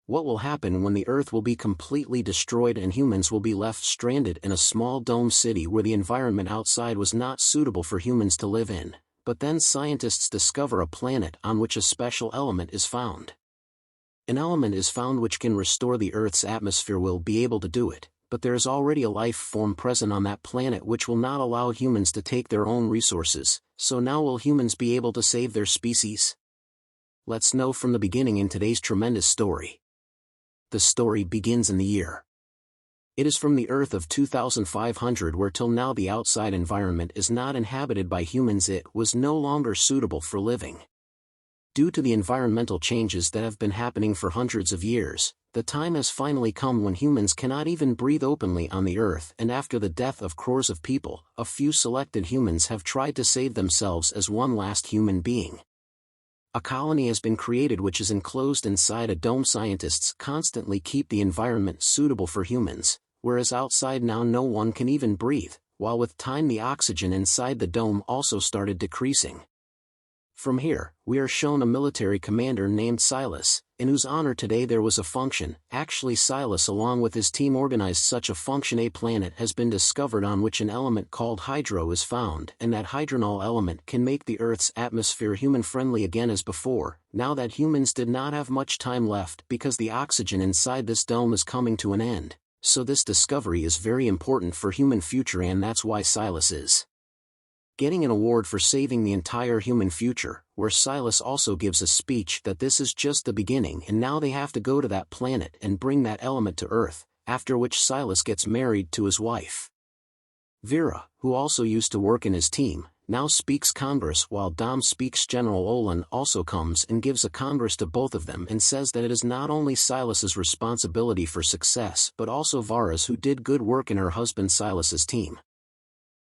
What will happen when the Earth will be completely destroyed and humans will be left stranded in a small dome city where the environment outside was not suitable for humans to live in? But then scientists discover a planet on which a special element is found. An element is found which can restore the Earth's atmosphere. Will be able to do it, but there is already a life form present on that planet which will not allow humans to take their own resources, so now will humans be able to save their species? Let's know from the beginning in today's tremendous story. The story begins in the year. It is from the Earth of 2500 where till now the outside environment is not inhabited by humans. It was no longer suitable for living. Due to the environmental changes that have been happening for hundreds of years, the time has finally come when humans cannot even breathe openly on the Earth, and after the death of crores of people, a few selected humans have tried to save themselves as one last human being. A colony has been created which is enclosed inside a dome. Scientists constantly keep the environment suitable for humans, whereas outside now no one can even breathe, while with time the oxygen inside the dome also started decreasing. From here, we are shown a military commander named Silas, in whose honor today there was a function. Actually, Silas along with his team organized such a function. A planet has been discovered on which an element called hydro is found, and that hydronol element can make the Earth's atmosphere human-friendly again as before, now that humans did not have much time left because the oxygen inside this dome is coming to an end. So this discovery is very important for human future, and that's why Silas is getting an award for saving the entire human future, where Silas also gives a speech that this is just the beginning and now they have to go to that planet and bring that element to Earth, after which Silas gets married to his wife. Vera, who also used to work in his team, now speaks converse while Dom speaks. General Olin also comes and gives a converse to both of them and says that it is not only Silas's responsibility for success but also Vara's, who did good work in her husband Silas's team.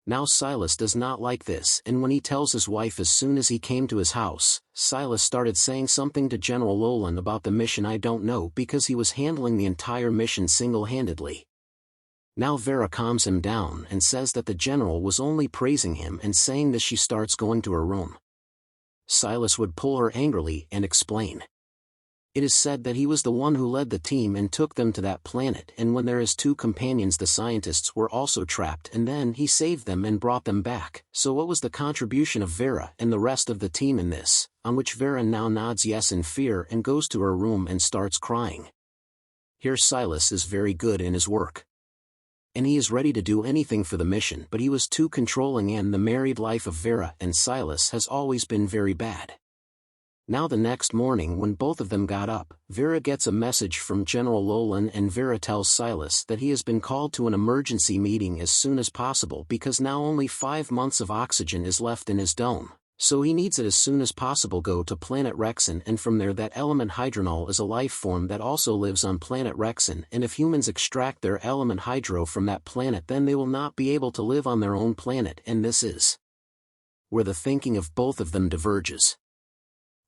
Now Silas does not like this, and when he tells his wife as soon as he came to his house, Silas started saying something to General Olin about the mission. I don't know, because he was handling the entire mission single-handedly. Now Vera calms him down and says that the general was only praising him and saying that she starts going to her room. Silas would pull her angrily and explain. It is said that he was the one who led the team and took them to that planet, and when there is two companions the scientists were also trapped, and then he saved them and brought them back. So what was the contribution of Vera and the rest of the team in this? On which Vera now nods yes in fear and goes to her room and starts crying. Here Silas is very good in his work, and he is ready to do anything for the mission, but he was too controlling, and the married life of Vera and Silas has always been very bad. Now the next morning when both of them got up, Vera gets a message from General Olin, and Vera tells Silas that he has been called to an emergency meeting as soon as possible because now only 5 months of oxygen is left in his dome, so he needs it as soon as possible. Go to planet Rexon, and from there that element hydronol is a life form that also lives on planet Rexon, and if humans extract their element hydro from that planet then they will not be able to live on their own planet, and this is where the thinking of both of them diverges.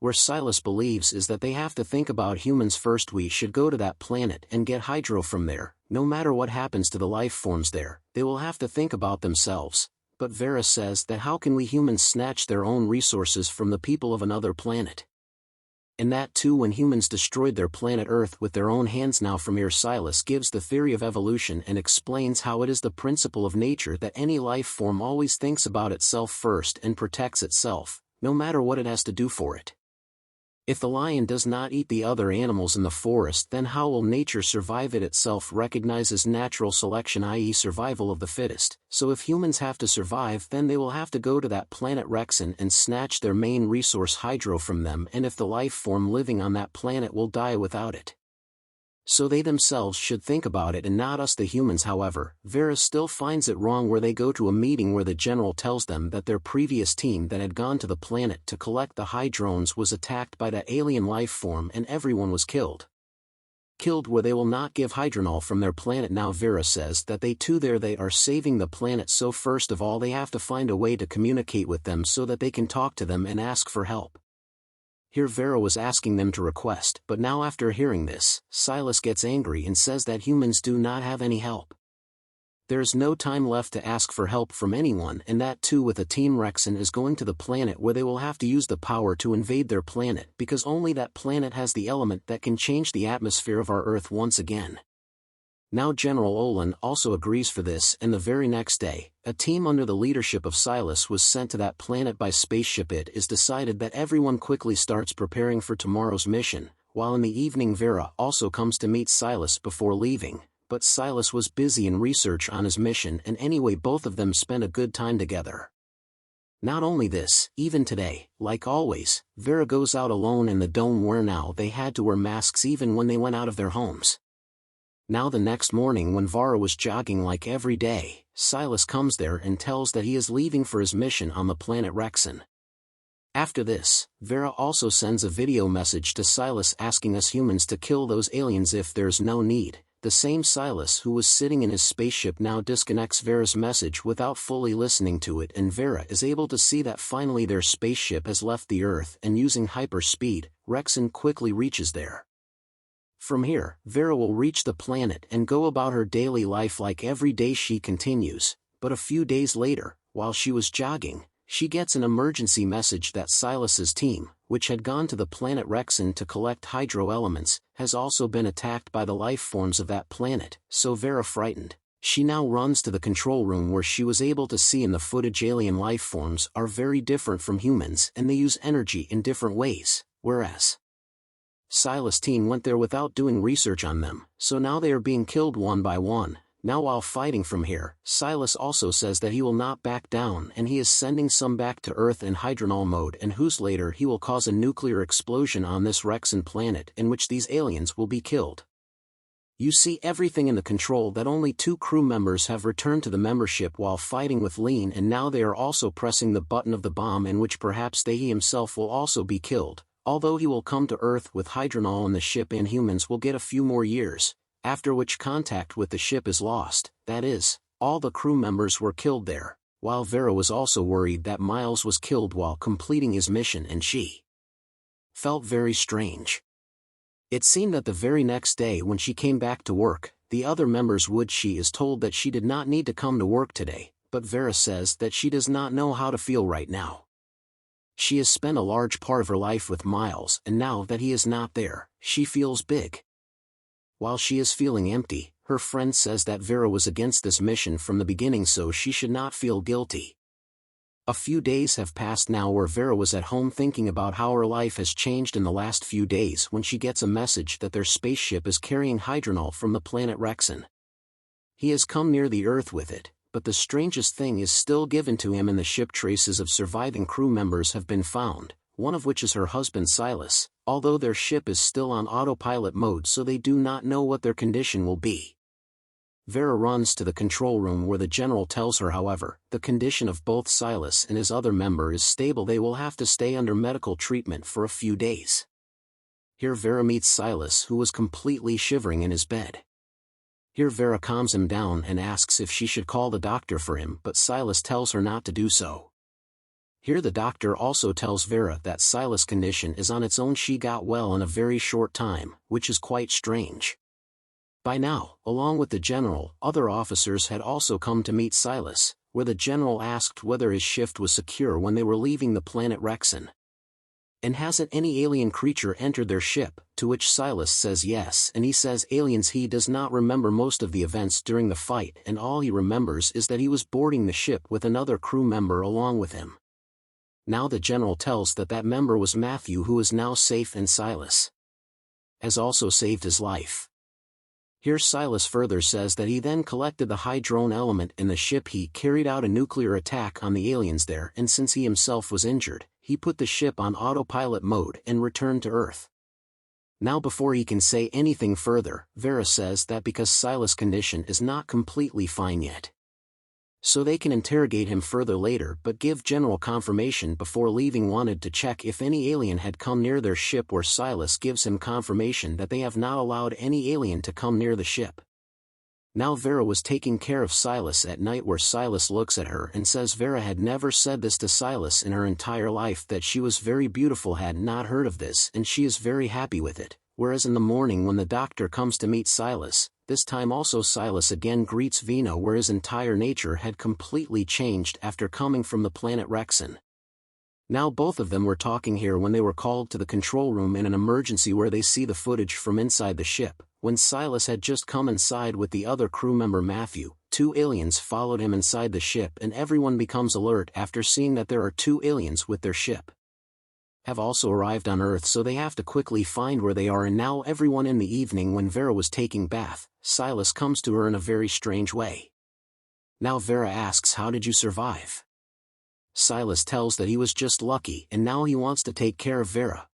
Where Silas believes is that they have to think about humans first. We should go to that planet and get hydro from there. No matter what happens to the life forms there, they will have to think about themselves. But Vera says that how can we humans snatch their own resources from the people of another planet? And that too when humans destroyed their planet Earth with their own hands. Now from here Silas gives the theory of evolution and explains how it is the principle of nature that any life form always thinks about itself first and protects itself, no matter what it has to do for it. If the lion does not eat the other animals in the forest, then how will nature survive? It itself recognizes natural selection, i.e. survival of the fittest. So if humans have to survive, then they will have to go to that planet Rexon and snatch their main resource hydro from them, and if the life form living on that planet will die without it, so they themselves should think about it and not us the humans. However, Vera still finds it wrong where they go to a meeting where the general tells them that their previous team that had gone to the planet to collect the hydrones was attacked by that alien life form and everyone was killed. Killed where they will not give hydronol from their planet. Now Vera says that they are saving the planet, so first of all they have to find a way to communicate with them so that they can talk to them and ask for help. Here Vera was asking them to request, but now after hearing this, Silas gets angry and says that humans do not have any help. There's no time left to ask for help from anyone, and that too with a team. Rexon is going to the planet where they will have to use the power to invade their planet because only that planet has the element that can change the atmosphere of our Earth once again. Now General Olin also agrees for this, and the very next day, a team under the leadership of Silas was sent to that planet by spaceship. It is decided that everyone quickly starts preparing for tomorrow's mission, while in the evening Vera also comes to meet Silas before leaving, but Silas was busy in research on his mission, and anyway both of them spent a good time together. Not only this, even today, like always, Vera goes out alone in the dome where now they had to wear masks even when they went out of their homes. Now the next morning when Vara was jogging like every day, Silas comes there and tells that he is leaving for his mission on the planet Rexon. After this, Vera also sends a video message to Silas asking us humans to kill those aliens if there's no need. The same Silas who was sitting in his spaceship now disconnects Vera's message without fully listening to it, and Vera is able to see that finally their spaceship has left the Earth, and using hyperspeed, Rexon quickly reaches there. From here, Vera will reach the planet and go about her daily life like every day. She continues, but a few days later, while she was jogging, she gets an emergency message that Silas's team, which had gone to the planet Rexon to collect hydro elements, has also been attacked by the life forms of that planet. So Vera, frightened, she now runs to the control room where she was able to see in the footage alien life forms are very different from humans and they use energy in different ways, whereas Silas' team went there without doing research on them, so now they are being killed one by one. Now while fighting from here, Silas also says that he will not back down and he is sending some back to Earth in hydronol mode, and whose later he will cause a nuclear explosion on this Rexon planet in which these aliens will be killed. You see everything in the control that only 2 crew members have returned to the membership while fighting with Lean, and now they are also pressing the button of the bomb in which perhaps he himself will also be killed. Although he will come to Earth with hydronol in the ship, and humans will get a few more years, after which contact with the ship is lost. That is, all the crew members were killed there, while Vera was also worried that Miles was killed while completing his mission, and she felt very strange. It seemed that the very next day when she came back to work, the other members would. She is told that she did not need to come to work today, but Vera says that she does not know how to feel right now. She has spent a large part of her life with Miles, and now that he is not there, she feels big. While she is feeling empty, her friend says that Vera was against this mission from the beginning, so she should not feel guilty. A few days have passed now where Vera was at home thinking about how her life has changed in the last few days when she gets a message that their spaceship is carrying hydronol from the planet Rexon. He has come near the Earth with it, but the strangest thing is still given to him in the ship. Traces of surviving crew members have been found, one of which is her husband Silas, although their ship is still on autopilot mode so they do not know what their condition will be. Vera runs to the control room where the general tells her, however, the condition of both Silas and his other member is stable. They will have to stay under medical treatment for a few days. Here Vera meets Silas, who was completely shivering in his bed. Here Vera calms him down and asks if she should call the doctor for him, but Silas tells her not to do so. Here the doctor also tells Vera that Silas' condition is on its own. She got well in a very short time, which is quite strange. By now, along with the general, other officers had also come to meet Silas, where the general asked whether his shift was secure when they were leaving the planet Rexon. And hasn't any alien creature entered their ship, to which Silas says yes, and he says aliens. He does not remember most of the events during the fight, and all he remembers is that he was boarding the ship with another crew member along with him. Now the general tells that member was Matthew, who is now safe, and Silas has also saved his life. Here Silas further says that he then collected the hydrone element in the ship. He carried out a nuclear attack on the aliens there, and since he himself was injured, he put the ship on autopilot mode and returned to Earth. Now before he can say anything further, Vera says that because Silas' condition is not completely fine yet, so they can interrogate him further later, but give general confirmation before leaving. Wanted to check if any alien had come near their ship, where Silas gives him confirmation that they have not allowed any alien to come near the ship. Now Vera was taking care of Silas at night, where Silas looks at her and says Vera had never said this to Silas in her entire life, that she was very beautiful, had not heard of this, and she is very happy with it. Whereas in the morning when the doctor comes to meet Silas, This time also Silas again greets Vino, where his entire nature had completely changed after coming from the planet Rexon. Now both of them were talking here when they were called to the control room in an emergency, where they see the footage from inside the ship. When Silas had just come inside with the other crew member Matthew, two aliens followed him inside the ship, and everyone becomes alert after seeing that there are two aliens with their ship have also arrived on Earth, so they have to quickly find where they are. And now everyone, in the evening when Vera was taking bath, Silas comes to her in a very strange way. Now Vera asks, "How did you survive?" Silas tells that he was just lucky, and now he wants to take care of Vera.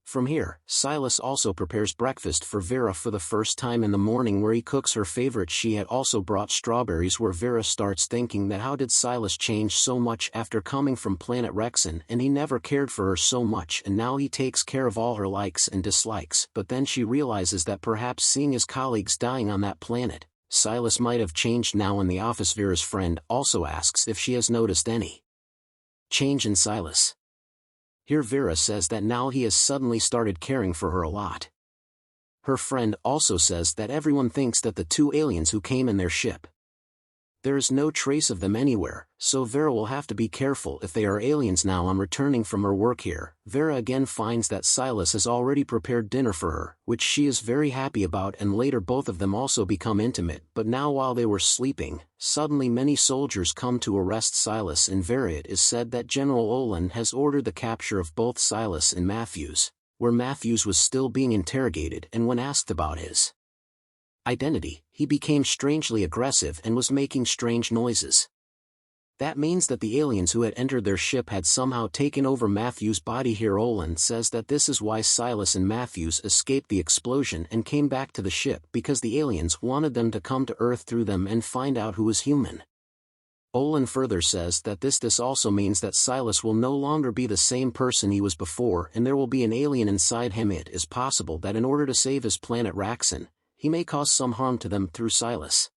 From here, Silas also prepares breakfast for Vera for the first time in the morning, where he cooks her favorite. She had also brought strawberries, where Vera starts thinking that how did Silas change so much after coming from planet Rexon, and he never cared for her so much, and now he takes care of all her likes and dislikes. But then she realizes that perhaps seeing his colleagues dying on that planet, Silas might have changed. Now in the office, Vera's friend also asks if she has noticed any change in Silas. Here Vera says that now he has suddenly started caring for her a lot. Her friend also says that everyone thinks that the two aliens who came in their ship, there is no trace of them anywhere, so Vera will have to be careful if they are aliens. Now on returning from her work here, Vera again finds that Silas has already prepared dinner for her, which she is very happy about, and later both of them also become intimate. But now while they were sleeping, suddenly many soldiers come to arrest Silas and Vera. It is said that General Olin has ordered the capture of both Silas and Matthews, where Matthews was still being interrogated, and when asked about his identity, he became strangely aggressive and was making strange noises. That means that the aliens who had entered their ship had somehow taken over Matthews' body. Here Olin says that this is why Silas and Matthews escaped the explosion and came back to the ship, because the aliens wanted them to come to Earth through them and find out who was human. Olin further says that this also means that Silas will no longer be the same person he was before, and there will be an alien inside him. It is possible that in order to save his planet Raxon, he may cause some harm to them through Silas.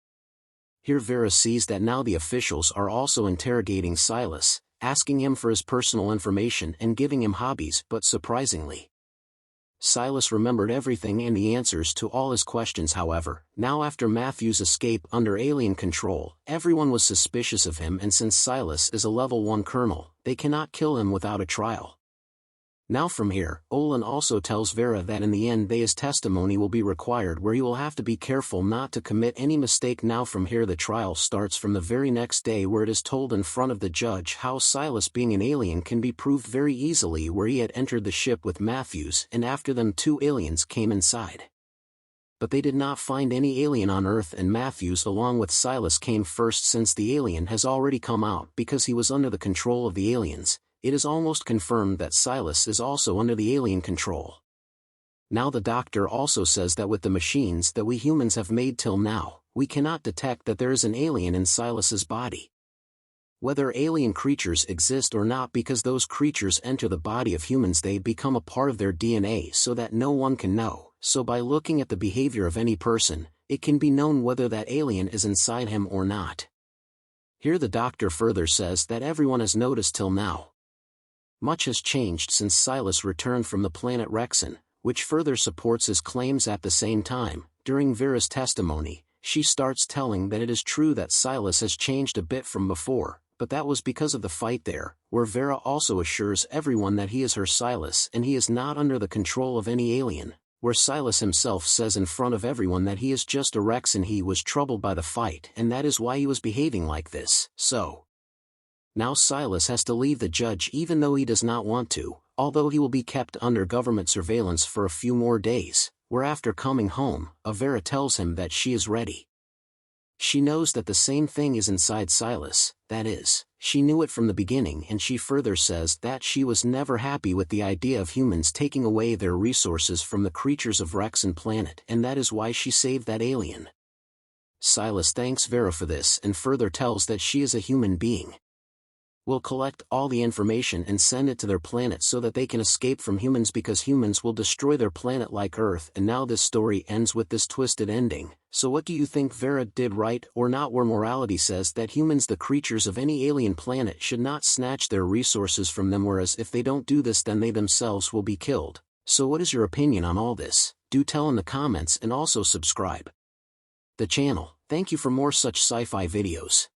Here Vera sees that now the officials are also interrogating Silas, asking him for his personal information and giving him hobbies. But surprisingly, Silas remembered everything and the answers to all his questions. However, now after Matthew's escape under alien control, everyone was suspicious of him, and since Silas is a level 1 colonel, they cannot kill him without a trial. Now from here, Olin also tells Vera that in the end his testimony will be required, where he will have to be careful not to commit any mistake. Now from here the trial starts from the very next day, where it is told in front of the judge how Silas being an alien can be proved very easily, where he had entered the ship with Matthews, and after them two aliens came inside. But they did not find any alien on Earth, and Matthews along with Silas came first, since the alien has already come out because he was under the control of the aliens. It is almost confirmed that Silas is also under the alien control. Now the doctor also says that with the machines that we humans have made till now, we cannot detect that there is an alien in Silas's body. Whether alien creatures exist or not, because those creatures enter the body of humans, they become a part of their DNA so that no one can know. So by looking at the behavior of any person, it can be known whether that alien is inside him or not. Here the doctor further says that everyone has noticed till now, much has changed since Silas returned from the planet Rexon, which further supports his claims. At the same time, during Vera's testimony, she starts telling that it is true that Silas has changed a bit from before, but that was because of the fight there, where Vera also assures everyone that he is her Silas and he is not under the control of any alien, where Silas himself says in front of everyone that he is just a Rex and he was troubled by the fight, and that is why he was behaving like this. So now Silas has to leave the judge, even though he does not want to, although he will be kept under government surveillance for a few more days, where after coming home, Vera tells him that she is ready. She knows that the same thing is inside Silas, that is, she knew it from the beginning, and she further says that she was never happy with the idea of humans taking away their resources from the creatures of Rexon planet, and that is why she saved that alien. Silas thanks Vera for this and further tells that she is a human being, will collect all the information and send it to their planet so that they can escape from humans, because humans will destroy their planet like Earth. And now this story ends with this twisted ending. So what do you think, Vera did right or not? Where morality says that humans, the creatures of any alien planet, should not snatch their resources from them, whereas if they don't do this then they themselves will be killed. So what is your opinion on all this? Do tell in the comments and also subscribe. the channel. Thank you for more such sci-fi videos.